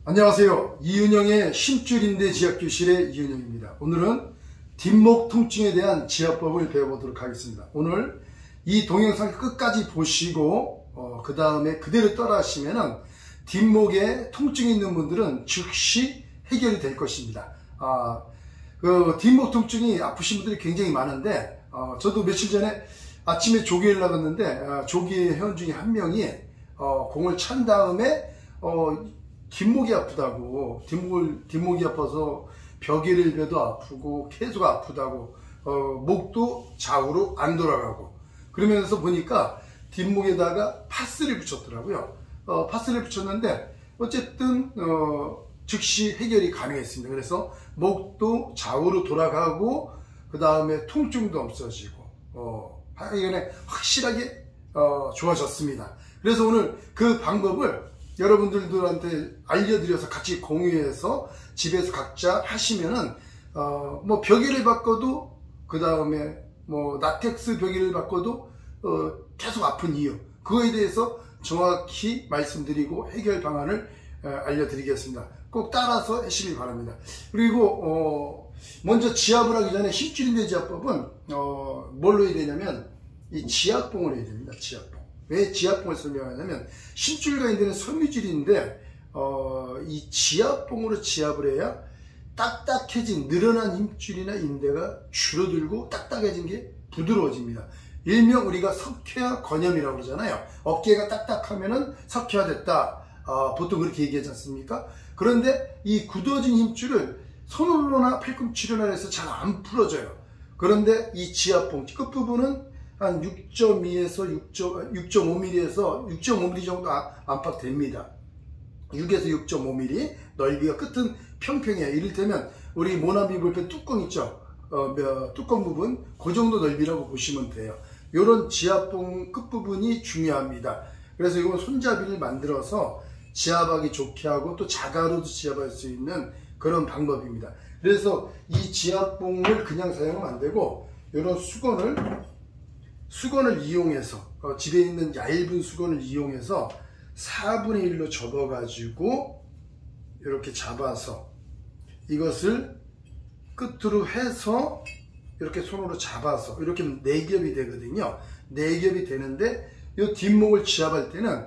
안녕하세요. 이은영의 힘줄인대 지압교실의 이은영입니다. 오늘은 뒷목 통증에 대한 지압법을 배워보도록 하겠습니다. 오늘 이 동영상 끝까지 보시고 그 다음에 그대로 따라 하시면은 뒷목에 통증이 있는 분들은 즉시 해결이 될 것입니다. 그 뒷목 통증이 아프신 분들이 굉장히 많은데 저도 며칠 전에 아침에 조기를 나갔는데 조기 회원 중에 한 명이 공을 찬 다음에 뒷목이 아프다고, 뒷목이 아파서 벽에를 베도 아프고 계속 아프다고, 목도 좌우로 안 돌아가고, 그러면서 보니까 뒷목에다가 파스를 붙였더라고요. 파스를 붙였는데 어쨌든 즉시 해결이 가능했습니다. 그래서 목도 좌우로 돌아가고 그 다음에 통증도 없어지고 하여간에 확실하게 좋아졌습니다. 그래서 오늘 그 방법을 여러분들한테 알려드려서 같이 공유해서 집에서 각자 하시면은 뭐 벽에를 바꿔도 그 다음에 뭐 라텍스 벽에를 바꿔도 계속 아픈 이유, 그거에 대해서 정확히 말씀드리고 해결 방안을 알려드리겠습니다. 꼭 따라서 하시길 바랍니다. 그리고 먼저 지압을 하기 전에 힘줄인대 지압법은 뭘로 해야 되냐면 이 지압봉을 해야 됩니다. 지압봉. 왜 지압봉을 설명하냐면 힘줄과 인대는 섬유질인데 이 지압봉으로 지압을 해야 딱딱해진 늘어난 힘줄이나 인대가 줄어들고 딱딱해진 게 부드러워집니다. 일명 우리가 석회화 건염이라고 그러잖아요. 어깨가 딱딱하면은 석회화됐다, 보통 그렇게 얘기하지 않습니까? 그런데 이 굳어진 힘줄을 손으로나 팔꿈치로나 해서 잘 안 풀어져요. 그런데 이 지압봉 끝부분은 한 6.2에서 6.5mm에서 6.5mm 정도 안팎됩니다. 6에서 6.5mm, 넓이가 끝은 평평해요. 이를테면 우리 모나미 볼펜 뚜껑 있죠? 뚜껑 부분, 그 정도 넓이라고 보시면 돼요. 이런 지압봉 끝부분이 중요합니다. 그래서 이건 손잡이를 만들어서 지압하기 좋게 하고 또 자가로도 지압할 수 있는 그런 방법입니다. 그래서 이 지압봉을 그냥 사용하면 안 되고 이런 수건을 이용해서 집에 있는 얇은 수건을 이용해서 4분의 1로 접어 가지고 이렇게 잡아서 이것을 끝으로 해서 이렇게 손으로 잡아서 이렇게 4겹이 되거든요. 4겹이 되는데 이 뒷목을 지압할 때는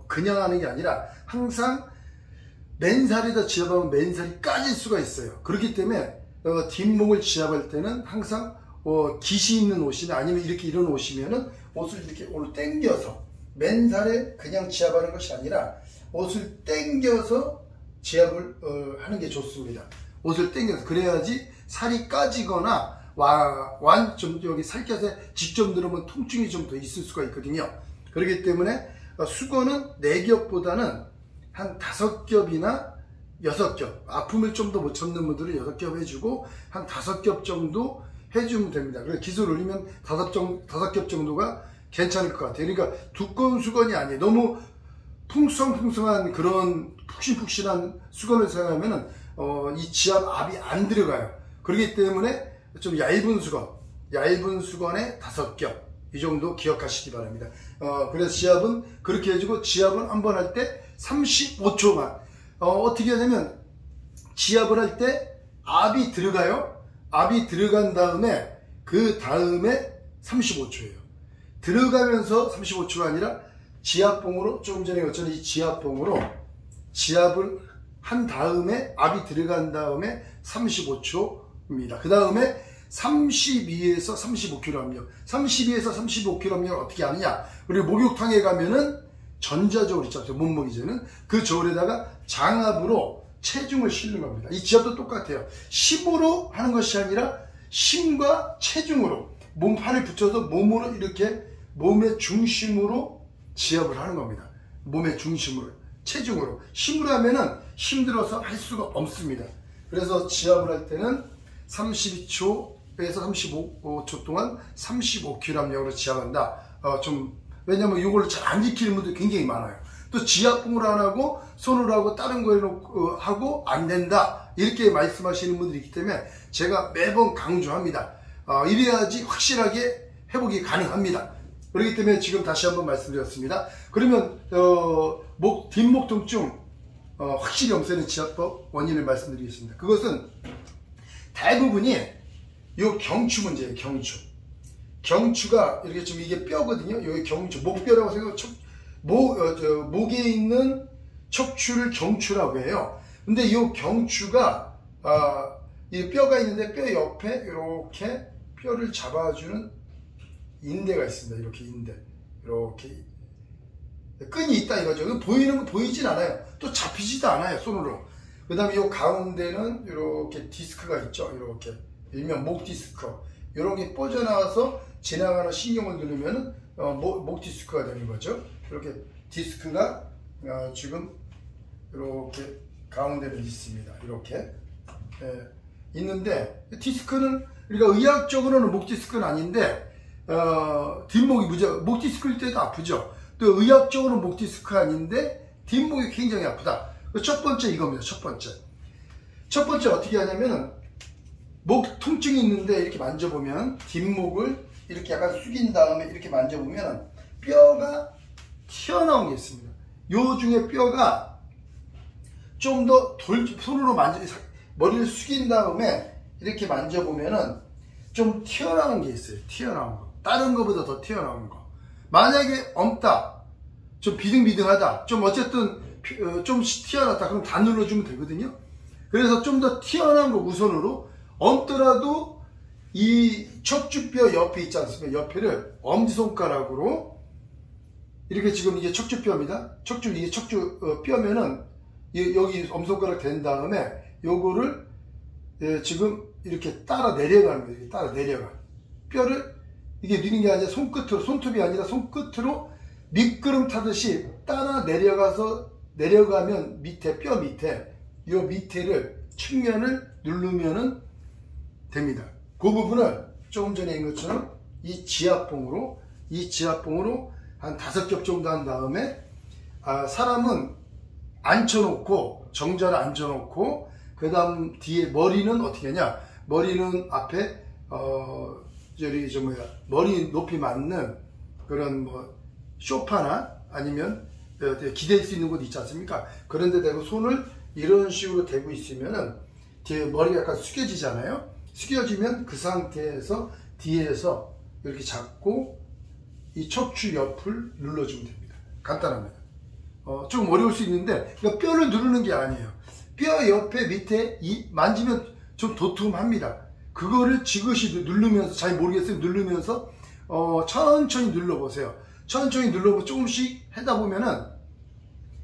그냥 하는 게 아니라 항상 맨살에다 지압하면 맨살이 까질 수가 있어요. 그렇기 때문에 뒷목을 지압할 때는 항상 깃이 있는 옷이나 아니면 이런 옷이면은 옷을 이렇게 오늘 당겨서 맨살에 그냥 지압하는 것이 아니라 옷을 당겨서 지압을 하는 게 좋습니다. 옷을 당겨서, 그래야지 살이 까지거나 좀 여기 살갗에 직접 누르면 통증이 좀 더 있을 수가 있거든요. 그렇기 때문에 수건은 4겹보다는 한 5겹이나 6겹, 아픔을 좀 더 못 참는 분들은 6겹 해주고 한 5겹 정도 해주면 됩니다. 그래서 깃을 올리면 5겹 정도가 괜찮을 것 같아요. 그러니까 두꺼운 수건이 아니에요. 너무 풍성풍성한 그런 푹신푹신한 수건을 사용하면은 이 지압압이 안 들어가요. 그렇기 때문에 좀 얇은 수건에 5겹, 이 정도 기억하시기 바랍니다. 그래서 지압은 그렇게 해주고, 지압은 한번 할 때 35초만. 어떻게 하냐면 지압을 할 때 압이 들어가요. 압이 들어간 다음에 그 다음에 35초예요. 들어가면서 35초가 아니라 지압봉으로, 조금 전에 어쩌면 이 지압봉으로 지압을 한 다음에 압이 들어간 다음에 35초입니다. 그 다음에 32에서 35kg 압력, 32에서 35kg 압력을 어떻게 하느냐, 우리 목욕탕에 가면은 전자저울 있죠, 몸무게제는. 그 저울에다가 장압으로 체중을 실는 겁니다. 이 지압도 똑같아요. 힘으로 하는 것이 아니라 힘과 체중으로 몸판을 붙여서 몸으로 이렇게 몸의 중심으로 지압을 하는 겁니다. 몸의 중심으로, 체중으로. 힘으로 하면은 힘들어서 할 수가 없습니다. 그래서 지압을 할 때는 32초에서 35초 동안 35kg 압력으로 지압한다. 왜냐면 이걸 잘 안 지키는 분들이 굉장히 많아요. 또 지압봉을 안 하고 손으로 하고 다른 거 해놓고 하고 안 된다, 이렇게 말씀하시는 분들이 있기 때문에 제가 매번 강조합니다. 이래야지 확실하게 회복이 가능합니다. 그렇기 때문에 지금 다시 한번 말씀드렸습니다. 그러면 뒷목 통증 확실히 없애는 지압법 원인을 말씀드리겠습니다. 그것은 대부분이 요 경추 문제예요. 경추가 이렇게 지금 이게 뼈거든요. 여기 경추, 목뼈라고 생각하면 목에 있는 척추를 경추라고 해요. 근데 이 경추가 이 뼈가 있는데 뼈 옆에 이렇게 뼈를 잡아주는 인대가 있습니다. 이렇게 인대, 이렇게 끈이 있다 이거죠. 보이는 거 보이진 않아요. 또 잡히지도 않아요, 손으로. 그 다음에 이 가운데는 이렇게 디스크가 있죠. 이렇게 일명 목 디스크, 이런 게 뻗어나와서 지나가는 신경을 누르면은 목 디스크가 되는 거죠. 이렇게 디스크가 지금 이렇게 가운데는 있습니다. 이렇게 있는데, 디스크는 우리가 의학적으로는 목 디스크는 아닌데 뒷목이 목 디스크일 때도 아프죠. 또 의학적으로 목 디스크 아닌데 뒷목이 굉장히 아프다. 첫 번째 이겁니다. 첫 번째 어떻게 하냐면은 목 통증이 있는데 이렇게 만져보면 뒷목을 이렇게 약간 숙인 다음에 이렇게 만져보면 뼈가 튀어나온 게 있습니다. 요 중에 뼈가 좀 더 손으로 머리를 숙인 다음에 이렇게 만져보면은 좀 튀어나온 게 있어요. 튀어나온 거. 다른 거보다 더 튀어나온 거. 만약에 엄다, 좀 비등비등하다, 좀 어쨌든 좀 튀어났다, 그럼 다 눌러주면 되거든요. 그래서 좀 더 튀어나온 거 우선으로, 엄더라도 이 척추뼈 옆에 있지 않습니까? 옆에를 엄지손가락으로 이렇게, 지금 이게 척추뼈입니다. 이게 척추뼈면은 여기 엄지손가락 댄 다음에 요거를 지금 이렇게 따라 내려가는 거예요. 따라 내려가. 뼈를 이게 누는 게 아니라 손끝으로, 손톱이 아니라 손끝으로 미끄럼 타듯이 따라 내려가면 밑에, 뼈 밑에, 요 밑에를, 측면을 누르면은 됩니다. 그 부분을 조금 전에 한 것처럼 이 지압봉으로 한 5겹 정도 한 다음에, 사람은 앉혀놓고, 정자를 앉혀놓고, 그 다음 뒤에 머리는 어떻게 하냐? 머리는 앞에, 머리 높이 맞는 그런 소파나 아니면 기댈 수 있는 곳 있지 않습니까? 그런 데 대고 손을 이런 식으로 대고 있으면은 뒤에 머리가 약간 숙여지잖아요? 숙여지면 그 상태에서 뒤에서 이렇게 잡고 이 척추 옆을 눌러주면 됩니다. 간단합니다. 좀 어려울 수 있는데, 그러니까 뼈를 누르는 게 아니에요. 뼈 옆에 밑에 만지면 좀 도톰합니다. 그거를 지그시 누르면서, 잘 모르겠으면 누르면서 천천히 눌러보세요. 천천히 눌러보고 조금씩 하다 보면은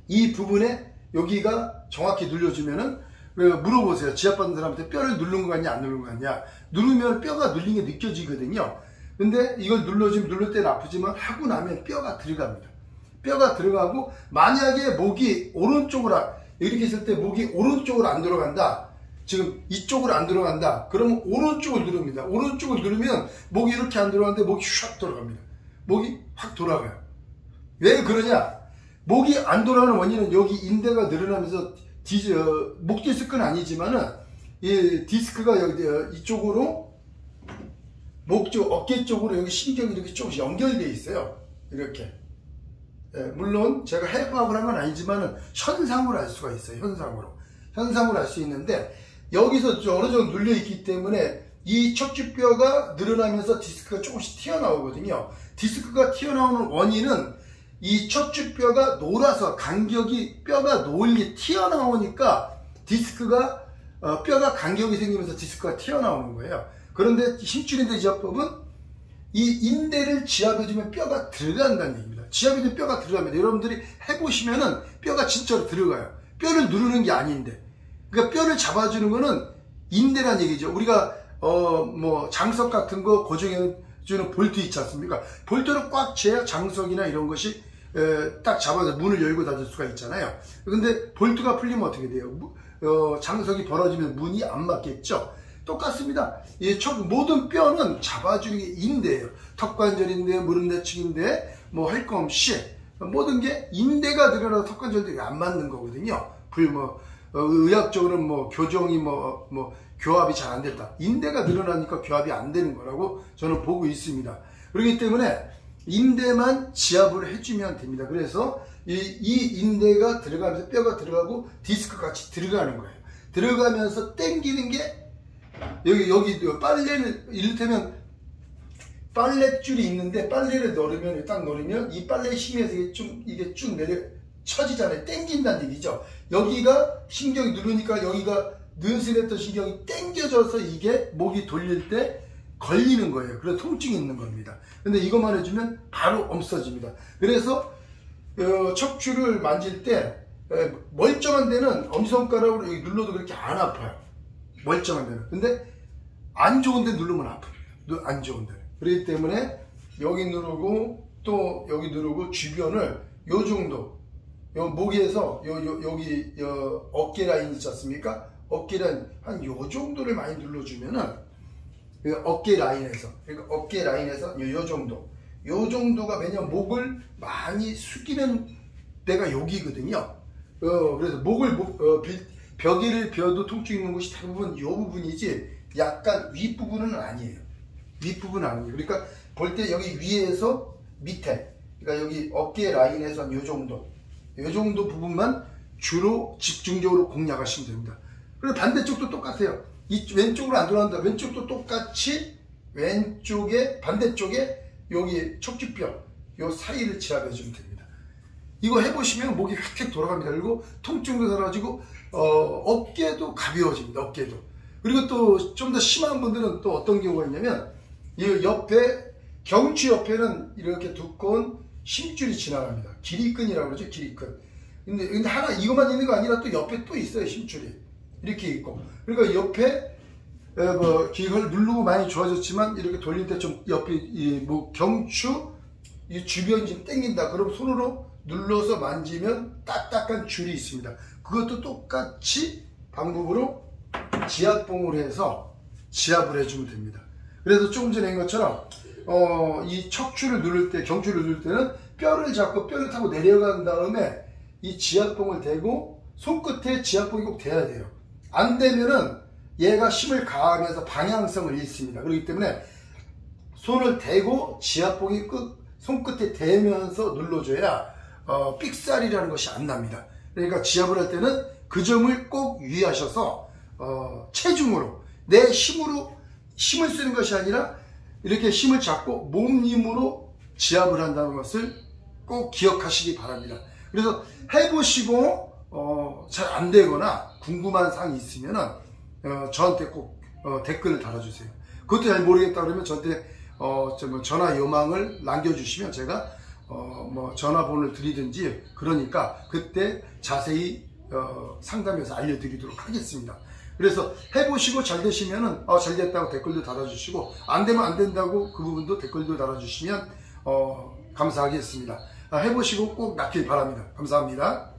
이 부분에 여기가 정확히 눌려주면은, 물어보세요. 지압받는 사람한테 뼈를 누른 거 같냐 안 누른 거 같냐. 누르면 뼈가 눌린 게 느껴지거든요. 근데 이걸 누를 때는 아프지만 하고 나면 뼈가 들어갑니다. 뼈가 들어가고, 만약에 목이 오른쪽으로, 이렇게 있을 때 목이 오른쪽으로 안 들어간다, 지금 이쪽으로 안 들어간다, 그러면 오른쪽을 누릅니다. 오른쪽을 누르면 목이 이렇게 안 들어가는데 목이 샥 돌아갑니다. 목이 확 돌아가요. 왜 그러냐? 목이 안 돌아가는 원인은 여기 인대가 늘어나면서 목 디스크는 아니지만은 이 디스크가 여기 이쪽으로 목 쪽, 어깨 쪽으로 여기 신경이 이렇게 조금씩 연결되어 있어요. 이렇게. 물론 제가 해부학을 한 건 아니지만은 현상으로 알 수가 있어요. 현상으로 알 수 있는데, 여기서 어느 정도 눌려 있기 때문에 이 척추뼈가 늘어나면서 디스크가 조금씩 튀어나오거든요. 디스크가 튀어나오는 원인은 이 척추뼈가 놀아서 간격이, 뼈가 놀게 튀어나오니까 디스크가, 뼈가 간격이 생기면서 디스크가 튀어나오는 거예요. 그런데 힘줄인대 지압법은 이 인대를 지압해주면 뼈가 들어간다는 얘기입니다. 지압해주면 뼈가 들어갑니다. 여러분들이 해보시면은 뼈가 진짜로 들어가요. 뼈를 누르는 게 아닌데. 그러니까 뼈를 잡아주는 거는 인대란 얘기죠. 우리가 장석 같은 거 고정해주는 볼트 있지 않습니까? 볼트를 꽉 채야 장석이나 이런 것이 딱 잡아서 문을 열고 닫을 수가 있잖아요. 근데 볼트가 풀리면 어떻게 돼요? 장석이 벌어지면 문이 안 맞겠죠. 똑같습니다. 모든 뼈는 잡아주는 게 인대예요. 턱관절인데, 무릎내측인데, 할 거 없이 모든 게 인대가 늘어나서 턱관절들이 안 맞는 거거든요. 의학적으로는 교정이 교합이 잘 안 됐다. 인대가 늘어나니까 교합이 안 되는 거라고 저는 보고 있습니다. 그렇기 때문에 인대만 지압을 해주면 됩니다. 그래서 이 인대가 들어가면서 뼈가 들어가고 디스크 같이 들어가는 거예요. 들어가면서 당기는 게 여기 빨래를 이를테면 빨랫줄이 있는데 빨래를 넣으면 딱 넣으면 이 빨래 힘에서 이게 쭉 내려 쳐지잖아요. 당긴다는 얘기죠. 여기가 신경이 누르니까 여기가 느슨했던 신경이 당겨져서 이게 목이 돌릴 때 걸리는 거예요. 그래서 통증이 있는 겁니다. 근데 이것만 해주면 바로 없어집니다. 그래서 척추를 만질 때 멀쩡한 데는 엄지손가락으로 여기 눌러도 그렇게 안 아파요. 멀쩡한 데는. 근데 안 좋은 데 누르면 아픕니다. 안 좋은 데는. 그렇기 때문에 여기 누르고 또 여기 누르고 주변을 요 정도 요 목에서 여기 어깨 라인 있지 않습니까? 어깨 라인 한 요 정도를 많이 눌러주면은 어깨 라인에서 그러니까 어깨 라인에서 요 정도가 왜냐면 목을 많이 숙이는 데가 여기거든요. 그래서 목을 벽에를 벼도 통증이 있는 곳이 대부분 요 부분이지 약간 윗부분은 아니에요. 윗부분은 아니에요. 그러니까 볼 때 여기 위에서 밑에 그러니까 여기 어깨 라인에서 한 요 정도 부분만 주로 집중적으로 공략하시면 됩니다. 그리고 반대쪽도 똑같아요. 이 왼쪽으로 안 돌아간다. 왼쪽도 똑같이 왼쪽에 반대쪽에 여기 척추뼈 요 사이를 지압해 주면 됩니다. 이거 해보시면 목이 휙휙 돌아갑니다. 그리고 통증도 사라지고 어깨도 가벼워집니다. 어깨도. 그리고 또 좀 더 심한 분들은 또 어떤 경우가 있냐면 이 옆에 경추 옆에는 이렇게 두꺼운 심줄이 지나갑니다. 기립근이라고 그러죠. 기립근. 근데 하나 이것만 있는 거 아니라 또 옆에 또 있어요. 심줄이 이렇게 있고. 그러니까 옆에 이걸 누르고 많이 좋아졌지만 이렇게 돌릴 때 좀 옆에 뭐 경추 이 주변이 좀 당긴다. 그럼 손으로 눌러서 만지면 딱딱한 줄이 있습니다. 그것도 똑같이 방법으로 지압봉을 해서 지압을 해주면 됩니다. 그래서 조금 전에 한 것처럼 이 척추를 누를 때 경추를 누를 때는 뼈를 잡고 뼈를 타고 내려간 다음에 이 지압봉을 대고 손끝에 지압봉이 꼭 돼야 돼요. 안 되면은 얘가 힘을 가하면서 방향성을 잃습니다. 그렇기 때문에 손을 대고 지압봉이 손끝에 대면서 눌러줘야 삑살이라는 것이 안 납니다. 그러니까 지압을 할 때는 그 점을 꼭 유의하셔서 체중으로 내 힘을 쓰는 것이 아니라 이렇게 힘을 잡고 몸힘으로 지압을 한다는 것을 꼭 기억하시기 바랍니다. 그래서 해보시고 잘 안 되거나 궁금한 사항이 있으면은 저한테 꼭 댓글을 달아주세요. 그것도 잘 모르겠다 그러면 저한테 전화 요망을 남겨주시면 제가 뭐 전화번호를 드리든지 그러니까 그때 자세히 상담해서 알려드리도록 하겠습니다. 그래서 해보시고 잘 되시면은 잘 됐다고 댓글도 달아주시고 안 되면 안 된다고 그 부분도 댓글도 달아주시면 감사하겠습니다. 해보시고 꼭 낫길 바랍니다. 감사합니다.